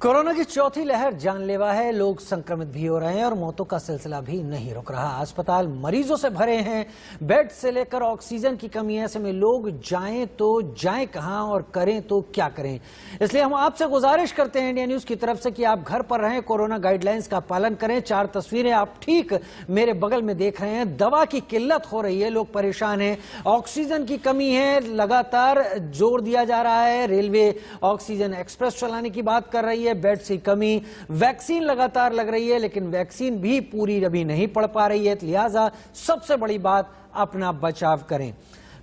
Corona की चौथी लहर जानलेवा है। लोग संक्रमित भी हो रहे हैं और मौतों का सिलसिला भी नहीं रुक रहा। अस्पताल मरीजों से भरे हैं, बेड से लेकर ऑक्सीजन की कमी है। ऐसे में लोग जाएं तो जाएं कहां और करें तो क्या करें। इसलिए हम आपसे गुजारिश करते हैं इंडिया न्यूज की तरफ से कि आप घर पर रहें, कोरोना गाइडलाइंस का पालन करें। 4 तस्वीरें आप ठीक मेरे बगल में देख रहे हैं। दवा की किल्लत हो रही है, लोग परेशान हैं, ऑक्सीजन की कमी है, लगातार जोर दिया जा रहा है। रेलवे ऑक्सीजन एक्सप्रेस चलाने की बात कर रही है, बेड की कमी, वैक्सीन लगातार लग रही है, लेकिन वैक्सीन भी पूरी अभी नहीं पड़ पा रही है। लिहाजा सबसे बड़ी बात, अपना बचाव करें।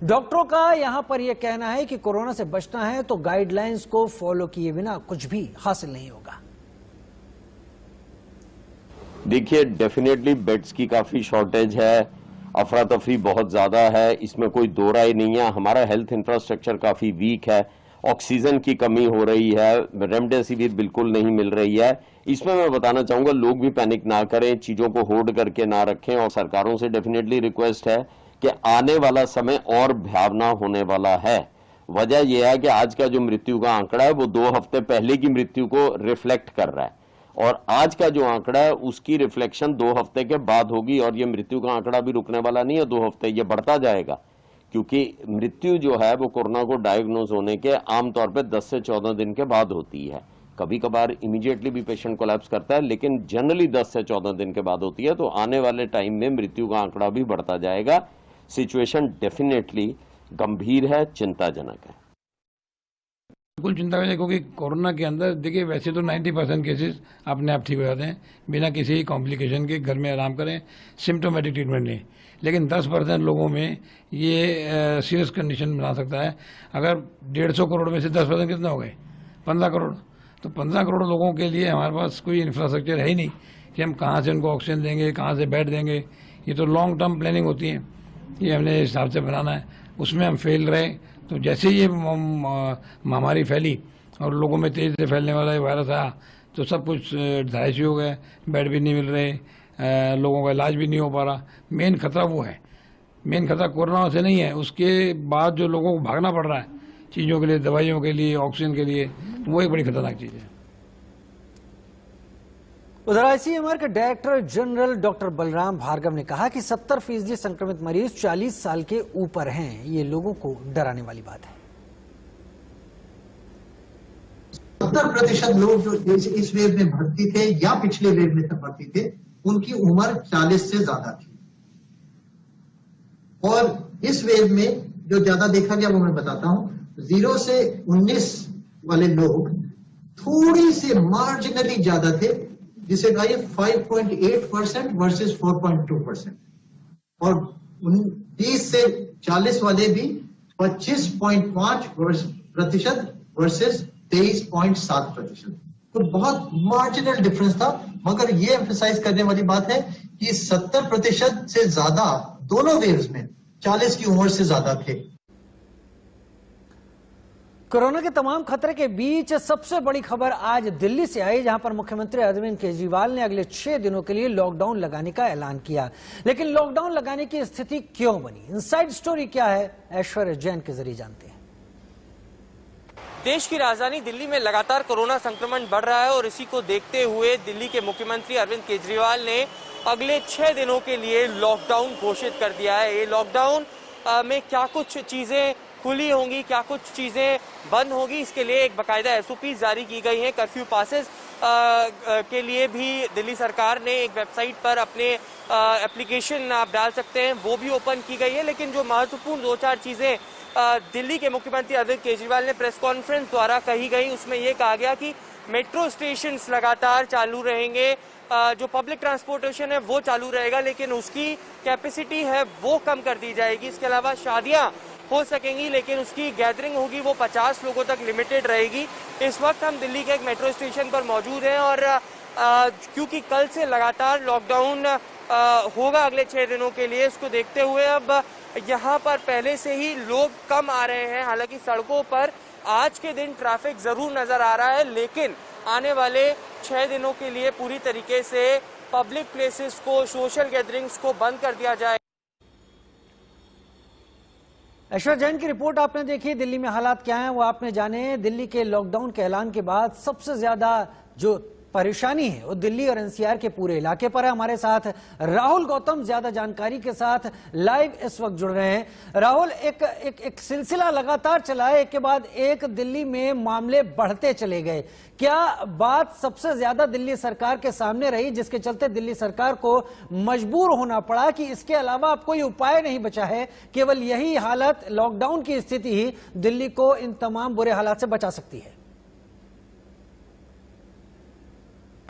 डॉक्टरों का यहां पर यह कहना है कि कोरोना से बचना है तो गाइडलाइंस को फॉलो किए बिना कुछ भी हासिल नहीं होगा। देखिए, डेफिनेटली बेड्स की काफी शॉर्टेज है, अफरा तफरी बहुत ज्यादा है, इसमें कोई दो राय नहीं है। हमारा हेल्थ इंफ्रास्ट्रक्चर काफी वीक है, ऑक्सीजन की कमी हो रही है, रेमडेसिविर बिल्कुल नहीं मिल रही है। इसमें मैं बताना चाहूंगा, लोग भी पैनिक ना करें, चीजों को होल्ड करके ना रखें और सरकारों से डेफिनेटली रिक्वेस्ट है कि आने वाला समय और भयावना होने वाला है। वजह यह है कि आज का जो मृत्यु का आंकड़ा है वो 2 हफ्ते पहले की मृत्यु को रिफ्लेक्ट कर रहा है और आज का जो आंकड़ा है उसकी रिफ्लेक्शन 2 हफ्ते के बाद होगी और ये मृत्यु का आंकड़ा भी रुकने वाला नहीं है। 2 हफ्ते ये बढ़ता जाएगा क्योंकि मृत्यु जो है वो कोरोना को डायग्नोज होने के आमतौर पे 10 से 14 दिन के बाद होती है। कभी कभार इमीडिएटली भी पेशेंट कोलैप्स करता है, लेकिन जनरली 10 से 14 दिन के बाद होती है। तो आने वाले टाइम में मृत्यु का आंकड़ा भी बढ़ता जाएगा। सिचुएशन डेफिनेटली गंभीर है, चिंताजनक है। बिल्कुल चिंता करें, क्योंकि कोरोना के अंदर देखिए वैसे तो 90% केसेस अपने आप ठीक हो जाते हैं बिना किसी कॉम्प्लिकेशन के। घर में आराम करें, सिम्टोमेटिक ट्रीटमेंट लें, लेकिन 10% लोगों में ये सीरियस कंडीशन बना सकता है। अगर 150 करोड़ में से 10% कितना हो गए? 15 करोड़। तो 15 करोड़ लोगों के लिए हमारे पास कोई इंफ्रास्ट्रक्चर है ही नहीं कि हम कहाँ से उनको ऑक्सीजन देंगे, कहाँ से बेड देंगे। ये तो लॉन्ग टर्म प्लानिंग होती है, ये हमने हिसाब से बनाना है। उसमें हम फेल रहे तो जैसे ये महामारी फैली और लोगों में तेज से फैलने वाला वायरस आया तो सब कुछ ढाई हो गए, बेड भी नहीं मिल रहे, लोगों का इलाज भी नहीं हो पा रहा। मेन खतरा वो है, मेन खतरा कोरोना से नहीं है, उसके बाद जो लोगों को भागना पड़ रहा है चीज़ों के लिए, दवाइयों के लिए, ऑक्सीजन के लिए, वो एक बड़ी खतरनाक चीज़ है। उधर आईसीएमआर के director general doctor Balram Bhargava ने कहा कि 70% संक्रमित मरीज 40 साल के ऊपर हैं। ये लोगों को डराने वाली बात है। 70% लोग जो इस वेव में भर्ती थे या पिछले वेव में तक भर्ती थे, उनकी उम्र 40 से ज्यादा थी। और इस वेव में जो ज्यादा देखा गया वो मैं बताता हूं। 0 से 19 वाले लोग थोड़ी से मार्जिनली ज्यादा थे, जिसे कहा 5.8% वर्सेस 4.2%। और 30 से 40 वाले भी 25.5% वर्सेस 23.7%। तो बहुत मार्जिनल डिफरेंस था। मगर ये एम्फसाइज करने वाली बात है कि 70% से ज्यादा दोनों वेव्स में 40 की उम्र से ज्यादा थे। कोरोना के तमाम खतरे के बीच सबसे बड़ी खबर आज दिल्ली से आई, जहां पर मुख्यमंत्री अरविंद केजरीवाल ने अगले 6 दिनों के लिए लॉकडाउन लगाने का ऐलान किया। लेकिन लॉकडाउन लगाने की स्थिति क्यों बनी, इनसाइड स्टोरी क्या है, ऐश्वर्या जैन के जरिए जानते हैं। देश की राजधानी दिल्ली में लगातार कोरोना संक्रमण बढ़ रहा है और इसी को देखते हुए दिल्ली के मुख्यमंत्री अरविंद केजरीवाल ने अगले 6 दिनों के लिए लॉकडाउन घोषित कर दिया है। ये लॉकडाउन में क्या कुछ चीजें खुली होंगी, क्या कुछ चीजें बंद होगी, इसके लिए एक बाकायदा एसओपी जारी की गई है। कर्फ्यू पासेस के लिए भी दिल्ली सरकार ने एक वेबसाइट पर अपने एप्लीकेशन आप डाल सकते हैं, वो भी ओपन की गई है। लेकिन जो महत्वपूर्ण 2-4 चीजें दिल्ली के मुख्यमंत्री अरविंद केजरीवाल ने प्रेस कॉन्फ्रेंस द्वारा कही गई, उसमें यह कहा गया कि मेट्रो स्टेशन लगातार चालू रहेंगे, जो पब्लिक ट्रांसपोर्टेशन है वो चालू रहेगा, लेकिन उसकी कैपेसिटी है वो कम कर दी जाएगी। इसके अलावा शादियां हो सकेंगी, लेकिन उसकी गैदरिंग होगी वो 50 लोगों तक लिमिटेड रहेगी। इस वक्त हम दिल्ली के एक मेट्रो स्टेशन पर मौजूद हैं और क्योंकि कल से लगातार लॉकडाउन होगा अगले 6 दिनों के लिए, इसको देखते हुए अब यहाँ पर पहले से ही लोग कम आ रहे हैं। हालांकि सड़कों पर आज के दिन ट्रैफिक जरूर नजर आ रहा है, लेकिन आने वाले 6 दिनों के लिए पूरी तरीके से पब्लिक प्लेसेस को, सोशल गैदरिंग्स को बंद कर दिया जाए। ऐश्वर्या जैन की रिपोर्ट आपने देखी। दिल्ली में हालात क्या हैं वो आपने जाने। दिल्ली के लॉकडाउन के ऐलान के बाद सबसे ज्यादा जो परेशानी है वो दिल्ली और एनसीआर के पूरे इलाके पर है। हमारे साथ राहुल गौतम ज्यादा जानकारी के साथ लाइव इस वक्त जुड़ रहे हैं। राहुल, एक सिलसिला लगातार चला है, एक के बाद एक दिल्ली में मामले बढ़ते चले गए। क्या बात सबसे ज्यादा दिल्ली सरकार के सामने रही जिसके चलते दिल्ली सरकार को मजबूर होना पड़ा कि इसके अलावा अब कोई उपाय नहीं बचा है, केवल यही हालत, लॉकडाउन की स्थिति ही दिल्ली को इन तमाम बुरे हालात से बचा सकती है?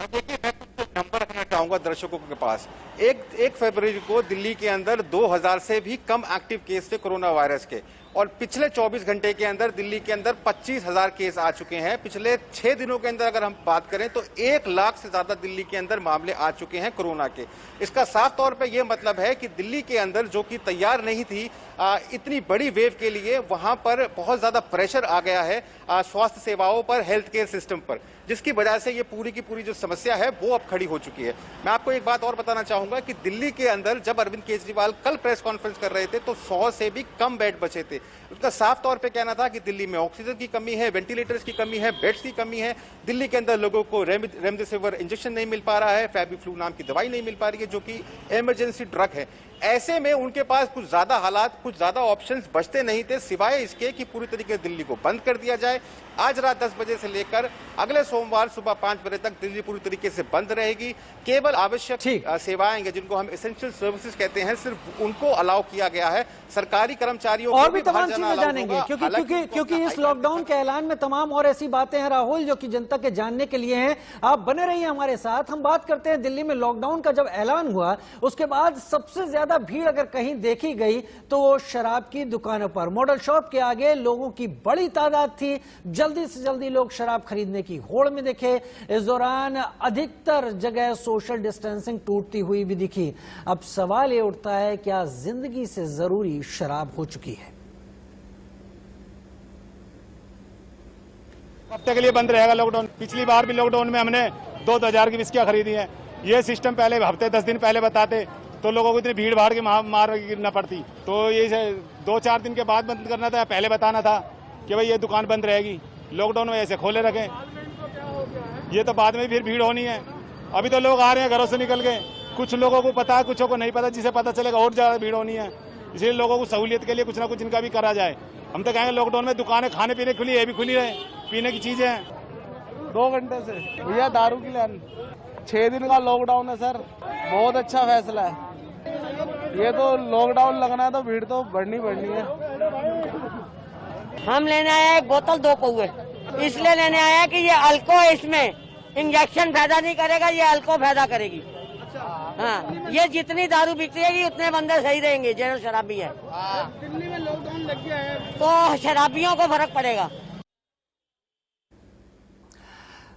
देखिए, मैं कुछ नंबर रखना चाहूंगा दर्शकों के पास। एक फरवरी को दिल्ली के अंदर 2000 से भी कम एक्टिव केस थे कोरोना वायरस के, और पिछले 24 घंटे के अंदर दिल्ली के अंदर 25,000 केस आ चुके हैं। पिछले 6 दिनों के अंदर अगर हम बात करें तो 1 लाख से ज्यादा दिल्ली के अंदर मामले आ चुके हैं कोरोना के। इसका साफ तौर पे ये मतलब है कि दिल्ली के अंदर जो कि तैयार नहीं थी इतनी बड़ी वेव के लिए, वहां पर बहुत ज्यादा प्रेशर आ गया है स्वास्थ्य सेवाओं पर, हेल्थ केयर सिस्टम पर, जिसकी वजह से ये पूरी की पूरी जो समस्या है वो अब खड़ी हो चुकी है। मैं आपको एक बात और बताना चाहूंगा कि दिल्ली के अंदर जब अरविंद केजरीवाल कल प्रेस कॉन्फ्रेंस कर रहे थे तो 100 से भी कम बेड बचे थे। उसका साफ तौर पे कहना था कि दिल्ली में ऑक्सीजन की कमी है, वेंटिलेटर्स की कमी है, बेड्स की कमी है, दिल्ली के अंदर लोगों को रेमडेसिविर इंजेक्शन नहीं मिल पा रहा है, फेविफ्लू नाम की दवाई नहीं मिल पा रही है जो कि इमरजेंसी ड्रग है। ऐसे में उनके पास कुछ ज्यादा हालात, कुछ ज्यादा ऑप्शंस बचते नहीं थे सिवाय इसके कि पूरी तरीके से दिल्ली को बंद कर दिया जाए। आज रात 10 बजे से लेकर अगले सोमवार सुबह 5 बजे तक दिल्ली पूरी तरीके से बंद रहेगी। केवल आवश्यक सेवाएं जिनको हम एसेंशियल सर्विसेज कहते हैं, सिर्फ उनको अलाउ किया गया है। सरकारी कर्मचारियों और भी तमाम चीजें जानेंगे क्योंकि इस लॉकडाउन के ऐलान में तमाम और ऐसी बातें हैं राहुल जो कि जनता के जानने के लिए हैं। आप बने रहिए हमारे साथ। हम बात करते हैं दिल्ली में लॉकडाउन का जब ऐलान हुआ उसके बाद सबसे ज्यादा भीड़ अगर कहीं देखी गई तो वो शराब की दुकानों पर, मॉडल शॉप के आगे लोगों की बड़ी तादाद थी। जल्दी से जल्दी लोग शराब खरीदने की होड़ में दिखे। इस दौरान अधिकतर जगह सोशल डिस्टेंसिंग टूटती हुई भी दिखी। अब सवाल ये उठता है, क्या जिंदगी से जरूरी शराब हो चुकी है? हफ्ते के लिए बंद रहेगा लॉकडाउन। पिछली बार भी लॉकडाउन में हमने 2,000 की विस्कियां खरीदी हैं। ये सिस्टम पहले हफ्ते 10 दिन पहले बताते तो लोगों को इतनी भीड़ भाड़ के मार गिरना पड़ती। तो ये 2-4 दिन के बाद बंद करना था, पहले बताना था कि भाई ये दुकान बंद रहेगी। लॉकडाउन में ऐसे खोले रखें, ये तो बाद में फिर भीड़ होनी है। अभी तो लोग आ रहे हैं घरों से निकल के, कुछ लोगों को पता है, कुछ को नहीं पता। जिसे पता चलेगा और ज्यादा भीड़ होनी है, इसलिए लोगों को सहूलियत के लिए कुछ ना कुछ इनका भी करा जाए। हम तो कहेंगे लॉकडाउन में दुकानें खाने पीने खुली है, भी खुली रहे, पीने की चीजें हैं। 2 घंटे से भैया दारू की लाइन। 6 दिन का लॉकडाउन है सर, बहुत अच्छा फैसला है। ये तो लॉकडाउन लगना है तो भीड़ तो बढ़नी है। हम लेने आए एक बोतल 2 पौवे, इसलिए लेने आया कि ये अल्को इसमें इंजेक्शन फायदा नहीं करेगा, ये अल्को फायदा करेगी। हाँ, ये जितनी दारू बिकती है उतने बंदे सही रहेंगे जो शराबी है। दिल्ली में लॉकडाउन लग गया है तो शराबियों को फर्क पड़ेगा।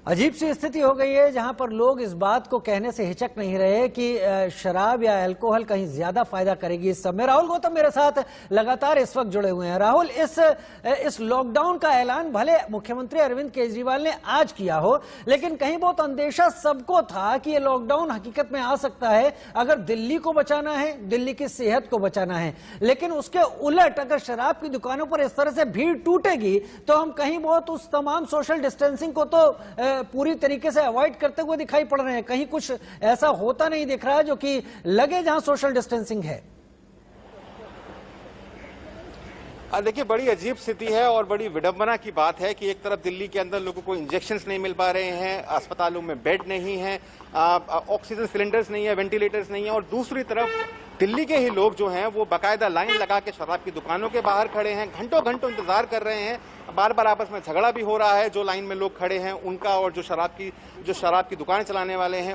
अजीब सी स्थिति हो गई है जहां पर लोग इस बात को कहने से हिचक नहीं रहे कि शराब या अल्कोहल कहीं ज्यादा फायदा करेगी इस समय। राहुल गौतम मेरे साथ लगातार इस वक्त जुड़े हुए हैं। राहुल, इस लॉकडाउन का ऐलान भले मुख्यमंत्री अरविंद केजरीवाल ने आज किया हो, लेकिन कहीं बहुत अंदेशा सबको था कि ये लॉकडाउन हकीकत में आ सकता है अगर दिल्ली को बचाना है, दिल्ली की सेहत को बचाना है। लेकिन उसके उलट अगर शराब की दुकानों पर इस तरह से भीड़ टूटेगी तो हम कहीं बहुत उस तमाम सोशल डिस्टेंसिंग को तो पूरी तरीके से अवॉइड करते हुए दिखाई पड़ रहे हैं। कहीं कुछ ऐसा होता नहीं दिख रहा है जो कि लगे जहां सोशल डिस्टेंसिंग है। देखिए, बड़ी अजीब स्थिति है और बड़ी विडंबना की बात है कि एक तरफ दिल्ली के अंदर लोगों को इंजेक्शंस नहीं मिल पा रहे हैं, अस्पतालों में बेड नहीं है, ऑक्सीजन सिलेंडर्स नहीं है, वेंटिलेटर्स नहीं है, और दूसरी तरफ दिल्ली के ही लोग जो हैं वो बाकायदा लाइन लगा के शराब की दुकानों के बाहर खड़े हैं, घंटों घंटों इंतजार कर रहे हैं। बार बार आपस में झगड़ा भी हो रहा है जो लाइन में लोग खड़े हैं उनका और जो शराब की दुकान चलाने वाले हैं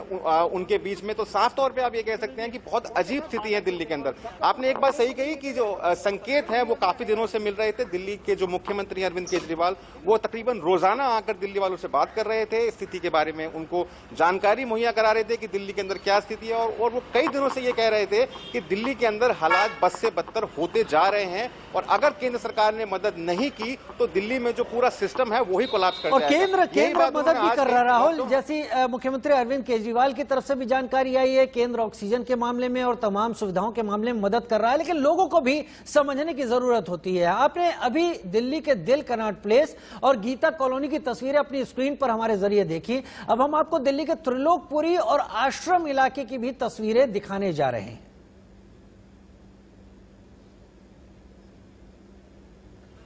उनके बीच में। तो साफ तौर पे आप ये कह सकते हैं कि बहुत अजीब स्थिति है दिल्ली के अंदर। आपने एक बात सही कही कि जो संकेत है वो काफी दिनों से मिल रहे थे। दिल्ली के जो मुख्यमंत्री अरविंद केजरीवाल वो तकरीबन रोजाना आकर दिल्ली वालों से बात कर रहे थे, स्थिति के बारे में उनको जानकारी मुहैया करा रहे थे कि दिल्ली के अंदर क्या स्थिति है। और वो कई दिनों से ये कह रहे थे कि कि दिल्ली के अंदर हालात बद से बदतर होते जा रहे हैं और अगर केंद्र सरकार ने मदद नहीं की तो दिल्ली में जो पूरा सिस्टम है वही कोलैप्स कर जाएगा। केंद्र मदद भी कर रहा। राहुल, जैसी मुख्यमंत्री अरविंद केजरीवाल की तरफ से भी जानकारी आई है, केंद्र ऑक्सीजन के मामले में और तमाम सुविधाओं के मामले में मदद कर रहा है, लेकिन लोगों को भी समझने की जरूरत होती है। आपने अभी दिल्ली के दिल कनॉट प्लेस और गीता कॉलोनी की तस्वीरें अपनी स्क्रीन पर हमारे जरिए देखी। अब हम आपको दिल्ली के त्रिलोकपुरी और आश्रम इलाके की भी तस्वीरें दिखाने जा रहे हैं।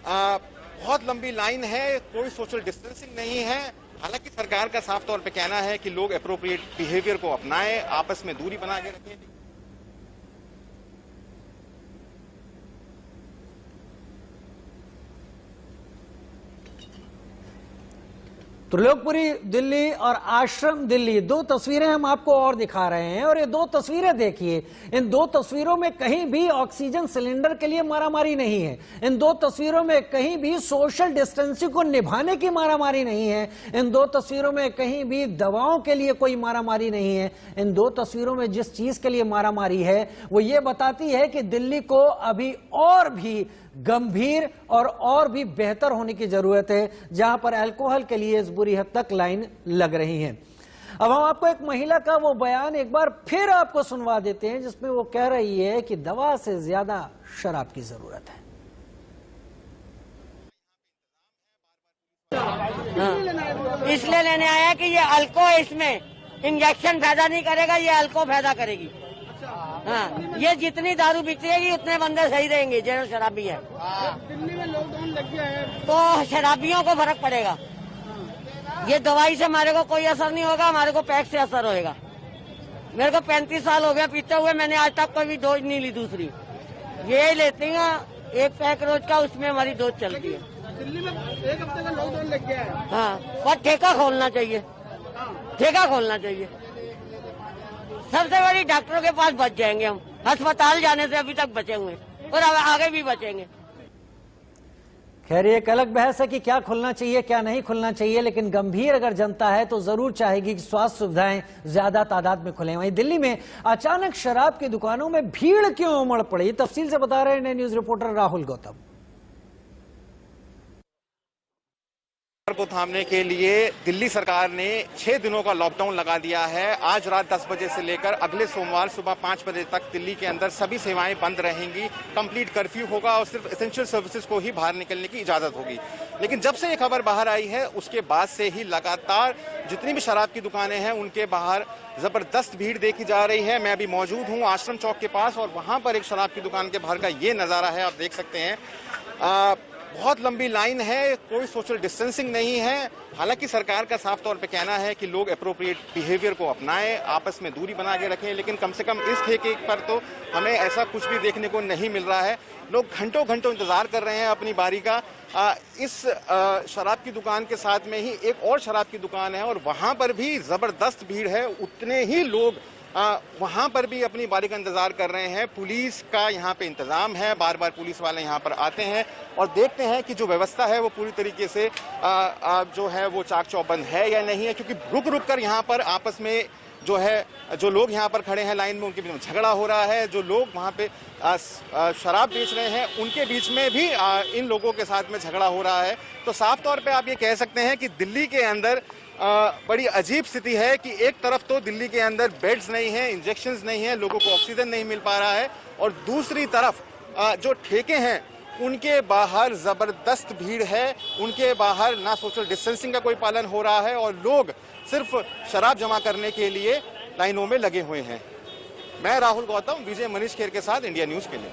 बहुत लंबी लाइन है, कोई सोशल डिस्टेंसिंग नहीं है। हालांकि सरकार का साफ तौर पे कहना है कि लोग एप्रोप्रिएट बिहेवियर को अपनाएं, आपस में दूरी बना के रखें। त्रिलोकपुरी दिल्ली और आश्रम दिल्ली, दो तस्वीरें हम आपको और दिखा रहे हैं और ये दो तस्वीरें देखिए। इन दो तस्वीरों में कहीं भी ऑक्सीजन सिलेंडर के लिए मारामारी नहीं है। इन दो तस्वीरों में कहीं भी सोशल डिस्टेंसिंग को निभाने की मारामारी नहीं है। इन दो तस्वीरों में कहीं भी दवाओं के लिए कोई मारामारी नहीं है। इन दो तस्वीरों में जिस चीज के लिए मारामारी है वो ये बताती है कि दिल्ली को अभी और भी गंभीर और भी बेहतर होने की जरूरत है, जहां पर अल्कोहल के लिए इस बुरी हद तक लाइन लग रही है। अब हम आपको एक महिला का वो बयान एक बार फिर आपको सुनवा देते हैं, जिसमें वो कह रही है कि दवा से ज्यादा शराब की जरूरत है। इसलिए लेने आया कि ये अल्को इसमें इंजेक्शन फायदा नहीं करेगा, ये अल्को फायदा करेगी। हाँ, ये जितनी दारू बिकेगी उतने बंदे सही रहेंगे जो शराबी है। दिल्ली में लॉकडाउन लग गया है तो शराबियों को फर्क पड़ेगा। ये दवाई से हमारे को कोई असर नहीं होगा, हमारे को पैक से असर होएगा। मेरे को 35 साल हो गया पीते हुए, मैंने आज तक कोई डोज नहीं ली दूसरी। ये लेती हैं एक पैक रोज का, उसमें हमारी डोज चलती है। दिल्ली में 1 हफ्ते का लॉकडाउन लग गया है। हाँ, पर ठेका खोलना चाहिए, ठेका खोलना चाहिए। सबसे बड़ी डॉक्टरों के पास बच जाएंगे हम, अस्पताल जाने से अभी तक बचे हुए और आगे भी बचेंगे। खैर, एक अलग बहस है कि क्या खुलना चाहिए क्या नहीं खुलना चाहिए, लेकिन गंभीर अगर जनता है तो जरूर चाहेगी कि स्वास्थ्य सुविधाएं ज्यादा तादाद में खुलें। वहीं दिल्ली में अचानक शराब की दुकानों में भीड़ क्यों उमड़ पड़ी, तफसील से बता रहे हैं न्यूज रिपोर्टर राहुल गौतम। को थामने के लिए दिल्ली सरकार ने 6 दिनों का लॉकडाउन लगा दिया है। आज रात 10 बजे से लेकर अगले सोमवार सुबह 5 बजे तक दिल्ली के अंदर सभी सेवाएं बंद रहेंगी। कंप्लीट कर्फ्यू होगा और सिर्फ एसेंशियल सर्विसेज को ही बाहर निकलने की इजाजत होगी। लेकिन जब से ये खबर बाहर आई है उसके बाद से ही लगातार जितनी भी शराब की दुकानें हैं उनके बाहर जबरदस्त भीड़ देखी जा रही है। मैं अभी मौजूद हूँ आश्रम चौक के पास और वहां पर एक शराब की दुकान के बाहर का ये नजारा है, आप देख सकते हैं। बहुत लंबी लाइन है, कोई सोशल डिस्टेंसिंग नहीं है। हालांकि सरकार का साफ तौर पे कहना है कि लोग एप्रोप्रिएट बिहेवियर को अपनाएं, आपस में दूरी बना के रखें, लेकिन कम से कम इस ठेके पर तो हमें ऐसा कुछ भी देखने को नहीं मिल रहा है। लोग घंटों घंटों इंतजार कर रहे हैं अपनी बारी का। इस शराब की दुकान के साथ में ही एक और शराब की दुकान है और वहां पर भी जबरदस्त भीड़ है, उतने ही लोग वहां पर भी अपनी बारी का इंतजार कर रहे हैं। पुलिस का यहाँ पे इंतजाम है, बार बार पुलिस वाले यहाँ पर आते हैं और देखते हैं कि जो व्यवस्था है वो पूरी तरीके से जो है वो चाक चौबंद है या नहीं है, क्योंकि रुक रुक कर यहाँ पर आपस में जो है जो लोग यहाँ पर खड़े हैं लाइन में उनके बीच में झगड़ा हो रहा है। जो लोग वहाँ पे शराब बेच रहे हैं उनके बीच में भी इन लोगों के साथ में झगड़ा हो रहा है। तो साफ तौर पे आप ये कह सकते हैं कि दिल्ली के अंदर बड़ी अजीब स्थिति है कि एक तरफ तो दिल्ली के अंदर बेड्स नहीं है, इंजेक्शंस नहीं है, लोगों को ऑक्सीजन नहीं मिल पा रहा है और दूसरी तरफ जो ठेके हैं उनके बाहर जबरदस्त भीड़ है। उनके बाहर ना सोशल डिस्टेंसिंग का कोई पालन हो रहा है और लोग सिर्फ शराब जमा करने के लिए लाइनों में लगे हुए हैं। मैं राहुल गौतम, विजय मनीष खेर के साथ इंडिया न्यूज के लिए।